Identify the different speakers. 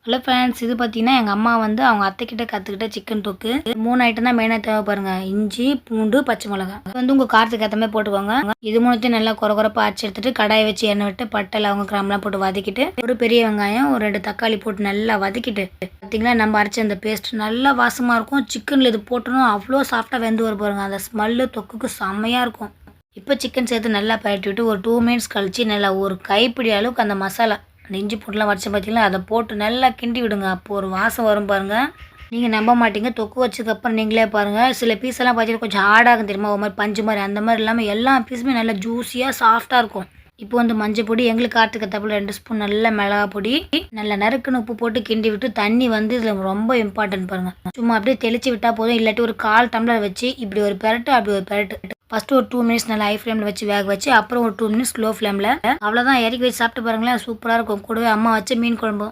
Speaker 1: Hello friends, இது பார்த்தீங்கன்னா எங்கள் அம்மா வந்து அவங்க அத்தைக்கிட்ட கற்றுக்கிட்ட சிக்கன் தொக்கு. 3 ஐட்டம் தான் மெயினாக தேவை பாருங்க. இஞ்சி, பூண்டு, பச்சை மிளகா. இது வந்து உங்கள் காரத்துக்கு ஏற்ற மாதிரி போட்டுக்கோங்க. இது மூணுத்தையும் நல்லா கொரகொரப்பாக அரைச்சி எடுத்துட்டு கடாயை வச்சு எண்ணெய் விட்டு பட்டை லவங்கம் கிராம்பெலாம் போட்டு வதக்கிட்டு ஒரு பெரிய வெங்காயம் ஒரு 2 தக்காளி போட்டு நல்லா வதக்கிட்டு பார்த்தீங்களா நம்ம அரைச்ச அந்த பேஸ்ட் நல்லா வாசமாக இருக்கும். சிக்கனில் இது போட்டணும் அவ்வளோ சாஃப்டாக வெந்து வர பாருங்க. அந்த ஸ்மெல்லு தொக்குக்கு செம்மையாக இருக்கும். இப்போ சிக்கன் சேர்த்து நல்லா பரட்டி விட்டு ஒரு 2 மினிட்ஸ் கழிச்சு நல்லா ஒரு கைப்பிடி அளவுக்கு அந்த மசாலா அந்த இஞ்சி பூண்டுலாம் வச்சு பார்த்தீங்களா அதை போட்டு நல்லா கிண்டி விடுங்க. அப்போ ஒரு வாசம் வரும் பாருங்கள். நீங்கள் நம்ப மாட்டீங்க, தொக்கு வச்சதுக்கப்புறம் நீங்களே பாருங்கள். சில பீஸெல்லாம் பார்த்தீங்கன்னா கொஞ்சம் ஹார்டாகும் தெரியுமா, ஒரு மாதிரி பஞ்சு மாதிரி. அந்த மாதிரி இல்லாமல் எல்லா பீஸுமே நல்லா ஜூஸியாக சாஃப்டாக இருக்கும். இப்போ வந்து மஞ்சள் பொடி எங்களுக்கு காரத்துக்கு தப்பில் 2 ஸ்பூன் நல்ல மிளகா பொடி நல்லா நறுக்குன்னு உப்பு போட்டு கிண்டி விட்டு தண்ணி வந்து இதில் ரொம்ப இம்பார்ட்டன்ட் பாருங்கள். சும்மா அப்படியே தெளிச்சு விட்டால் போதும். இல்லாட்டி ஒரு 1/4 டம்ளர் வச்சு இப்படி ஒரு பெரட்டு அப்படி ஒரு பெரட்டு. ஃபஸ்ட்டு ஒரு 2 மினிட்ஸ் நல்லா ஹை ஃப்ளேமில் வச்சு வேக வச்சு அப்புறம் ஒரு 2 மினிட்ஸ் லோ ஃப்ளேமில். அவ்வளோதான், இறக்கி வச்சு சாப்பிட்டு பாருங்களேன், சூப்பராக இருக்கும். கூடவே அம்மா வச்ச மீன் குழம்பு.